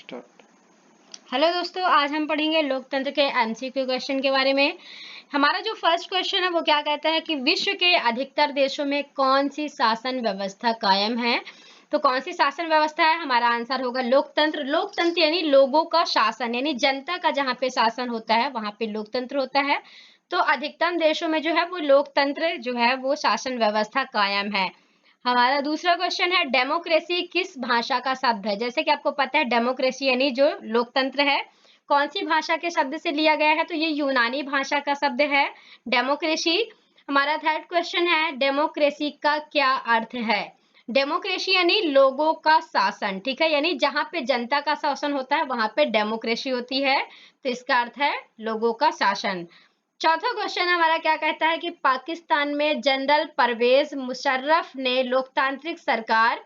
Start. Hello दोस्तों, आज हम पढ़ेंगे लोकतंत्र के एमसीक्यू क्वेश्चन के बारे में। हमारा जो फर्स्ट क्वेश्चन है वो क्या कहता है कि विश्व के अधिकतर देशों में कौन सी शासन व्यवस्था कायम है। तो कौन सी शासन व्यवस्था है, हमारा आंसर होगा लोकतंत्र। लोकतंत्र यानी लोगों का शासन, यानी जनता का जहाँ पे शासन होता है वहां पे लोकतंत्र होता है। तो अधिकतम देशों में जो है वो लोकतंत्र जो है वो शासन व्यवस्था कायम है। हमारा दूसरा क्वेश्चन है डेमोक्रेसी किस भाषा का शब्द है। जैसे कि आपको पता है डेमोक्रेसी यानी जो लोकतंत्र है कौन सी भाषा के शब्द से लिया गया है, तो ये यूनानी भाषा का शब्द है डेमोक्रेसी। हमारा थर्ड क्वेश्चन है डेमोक्रेसी का क्या अर्थ है। डेमोक्रेसी यानी लोगों का शासन, ठीक है, यानी जहां पे जनता का शासन होता है वहां पे डेमोक्रेसी होती है, तो इसका अर्थ है लोगों का शासन। चौथा क्वेश्चन हमारा क्या कहता है कि पाकिस्तान में जनरल परवेज मुशर्रफ ने लोकतांत्रिक सरकार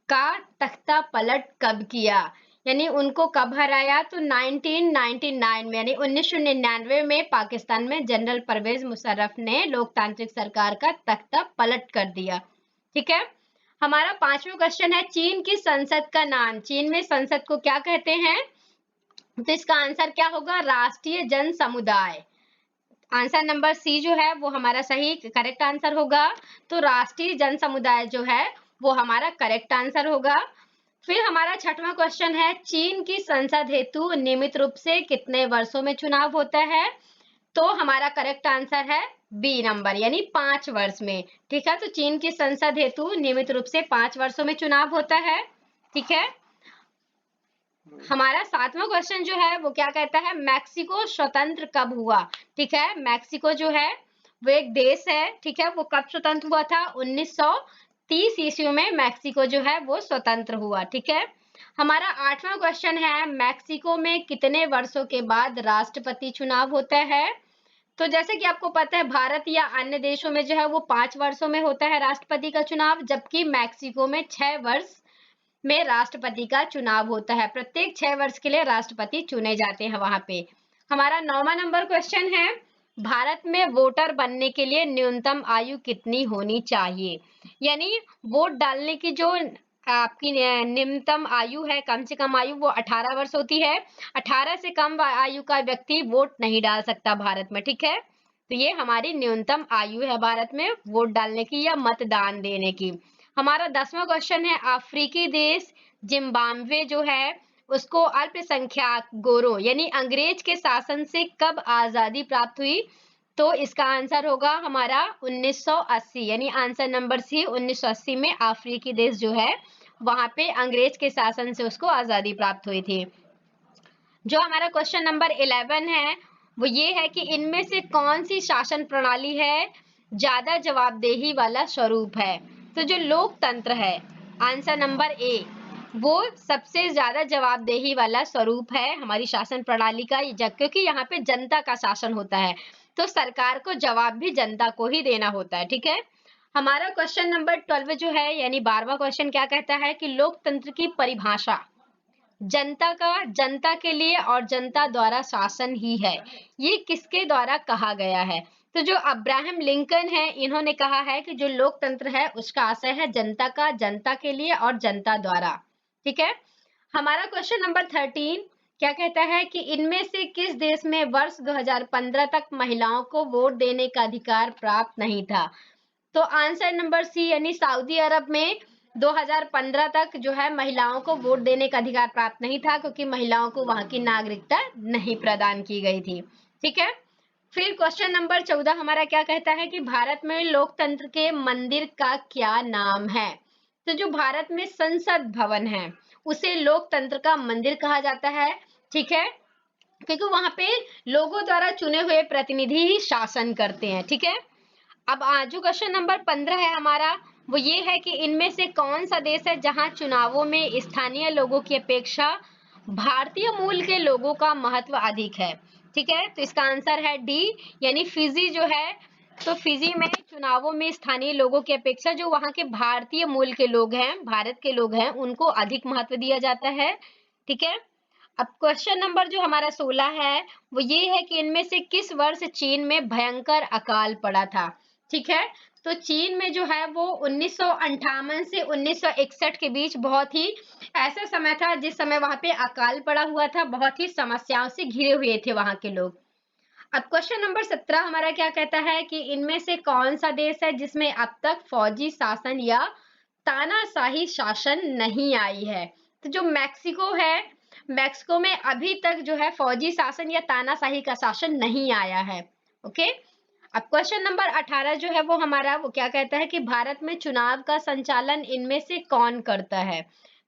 का तख्ता पलट कब किया, यानी उनको कब हराया। तो 1999 में यानी 1999 में पाकिस्तान में जनरल परवेज मुशर्रफ ने लोकतांत्रिक सरकार का तख्ता पलट कर दिया। ठीक है। हमारा पांचवा क्वेश्चन है चीन की संसद का नाम, चीन में संसद को क्या कहते हैं। तो इसका आंसर क्या होगा, राष्ट्रीय जन समुदाय। आंसर नंबर सी जो है वो हमारा सही करेक्ट आंसर होगा। तो राष्ट्रीय जन समुदाय जो है वो हमारा करेक्ट आंसर होगा। फिर हमारा छठवां क्वेश्चन है चीन की संसद हेतु नियमित रूप से कितने वर्षों में चुनाव होता है। तो हमारा करेक्ट आंसर है बी नंबर, यानी 5 वर्ष में। ठीक है, तो चीन की संसद हेतु नियमित रूप से 5 वर्षों में चुनाव होता है। ठीक है। हमारा सातवां क्वेश्चन जो है वो क्या कहता है मैक्सिको स्वतंत्र कब हुआ। ठीक है, मैक्सिको जो है वो एक देश है, ठीक है, वो कब स्वतंत्र हुआ था, 1930 ईस्वी में मैक्सिको जो है वो स्वतंत्र हुआ। ठीक है। हमारा आठवां क्वेश्चन है मैक्सिको में कितने वर्षों के बाद राष्ट्रपति चुनाव होता है। तो जैसे कि आपको पता है भारत या अन्य देशों में जो है वो 5 वर्षों में होता है राष्ट्रपति का चुनाव, जबकि मैक्सिको में 6 वर्ष में राष्ट्रपति का चुनाव होता है। प्रत्येक 6 वर्ष के लिए राष्ट्रपति चुने जाते हैं वहां पे। हमारा 9वां नंबर क्वेश्चन है भारत में वोटर बनने के लिए न्यूनतम आयु कितनी होनी चाहिए, यानी वोट डालने की जो आपकी न्यूनतम आयु है, कम से कम आयु वो 18 वर्ष होती है। 18 से कम आयु का व्यक्ति वोट नहीं डाल सकता भारत में। ठीक है, तो ये हमारी न्यूनतम आयु है भारत में वोट डालने की या मतदान देने की। हमारा 10वां क्वेश्चन है अफ्रीकी देश जिम्बाब्वे जो है उसको अल्पसंख्यक गोरों यानी अंग्रेज के शासन से कब आजादी प्राप्त हुई। तो इसका आंसर होगा हमारा 1980, यानी आंसर नंबर सी 1980 में अफ्रीकी देश जो है वहां पे अंग्रेज के शासन से उसको आजादी प्राप्त हुई थी। जो हमारा क्वेश्चन नंबर 11 है वो ये है कि इनमें से कौन सी शासन प्रणाली है ज्यादा जवाबदेही वाला स्वरूप है। तो जो लोकतंत्र है, आंसर नंबर ए, वो सबसे ज्यादा जवाबदेही वाला स्वरूप है हमारी शासन प्रणाली का, क्योंकि यहाँ पे जनता का शासन होता है तो सरकार को जवाब भी जनता को ही देना होता है। ठीक है। हमारा क्वेश्चन नंबर 12 जो है यानी 12वां क्वेश्चन क्या कहता है कि लोकतंत्र की परिभाषा जनता का जनता के लिए और जनता द्वारा शासन ही है, ये किसके द्वारा कहा गया है। तो जो अब्राहम लिंकन है इन्होंने कहा है कि जो लोकतंत्र है उसका आशय है जनता का, जनता के लिए और जनता द्वारा। ठीक है। हमारा क्वेश्चन नंबर 13 क्या कहता है कि इनमें से किस देश में वर्ष 2015 तक महिलाओं को वोट देने का अधिकार प्राप्त नहीं था। तो आंसर नंबर सी यानी सऊदी अरब में 2015 तक जो है महिलाओं को वोट देने का अधिकार प्राप्त नहीं था, क्योंकि महिलाओं को वहां की नागरिकता नहीं प्रदान की गई थी। ठीक है। फिर क्वेश्चन नंबर 14 हमारा क्या कहता है कि भारत में लोकतंत्र के मंदिर का क्या नाम है। तो जो भारत में संसद भवन है उसे लोकतंत्र का मंदिर कहा जाता है। ठीक है, क्योंकि वहां पे लोगों द्वारा चुने हुए प्रतिनिधि ही शासन करते हैं। ठीक है। अब जो क्वेश्चन नंबर 15 है हमारा वो ये है कि इनमें से कौन सा देश है जहां चुनावों में स्थानीय लोगों की अपेक्षा भारतीय मूल के लोगों का महत्व अधिक है। ठीक है, तो इसका आंसर है डी, यानी फिजी जो है। तो फिजी में चुनावों में स्थानीय लोगों की अपेक्षा जो वहां के भारतीय मूल के लोग हैं, भारत के लोग हैं, उनको अधिक महत्व दिया जाता है। ठीक है। अब क्वेश्चन नंबर जो हमारा 16 है वो ये है कि इनमें से किस वर्ष चीन में भयंकर अकाल पड़ा था। ठीक है। तो चीन में जो है वो 1958 से 1961 के बीच बहुत ही ऐसा समय था जिस समय वहां पे अकाल पड़ा हुआ था, बहुत ही समस्याओं से घिरे हुए थे वहां के लोग। अब क्वेश्चन नंबर 17 हमारा क्या कहता है कि इनमें से कौन सा देश है जिसमें अब तक फौजी शासन या तानाशाही शासन नहीं आई है। तो जो मैक्सिको है, मैक्सिको में अभी तक जो है फौजी शासन या तानाशाही का शासन नहीं आया है। ओके। अब क्वेश्चन नंबर 18 जो है वो हमारा वो क्या कहता है कि भारत में चुनाव का संचालन इनमें से कौन करता है।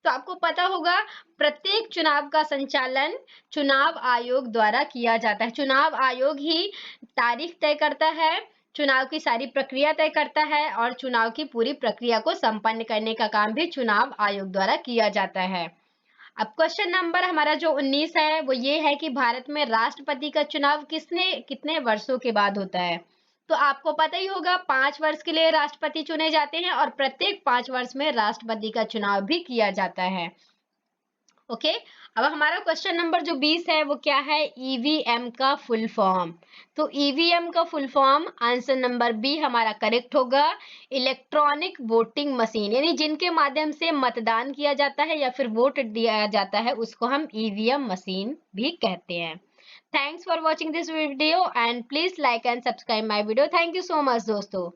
तो आपको पता होगा प्रत्येक चुनाव का संचालन चुनाव आयोग द्वारा किया जाता है। चुनाव आयोग ही तारीख तय करता है, चुनाव की सारी प्रक्रिया तय करता है और चुनाव की पूरी प्रक्रिया को संपन्न करने का काम भी चुनाव आयोग द्वारा किया जाता है। अब क्वेश्चन नंबर हमारा जो 19 है वो ये है कि भारत में राष्ट्रपति का चुनाव कितने वर्षों के बाद होता है। तो आपको पता ही होगा 5 वर्ष के लिए राष्ट्रपति चुने जाते हैं और प्रत्येक 5 वर्ष में राष्ट्रपति का चुनाव भी किया जाता है। ओके। अब हमारा क्वेश्चन नंबर जो 20 है वो क्या है, ईवीएम का फुल फॉर्म। तो ईवीएम का full form answer number B हमारा करेक्ट होगा, इलेक्ट्रॉनिक वोटिंग मशीन, यानी जिनके माध्यम से मतदान किया जाता है या फिर वोट दिया जाता है उसको हम ईवीएम मशीन भी कहते हैं। Thanks for watching this video and please like and subscribe my video. Thank you so much दोस्तों।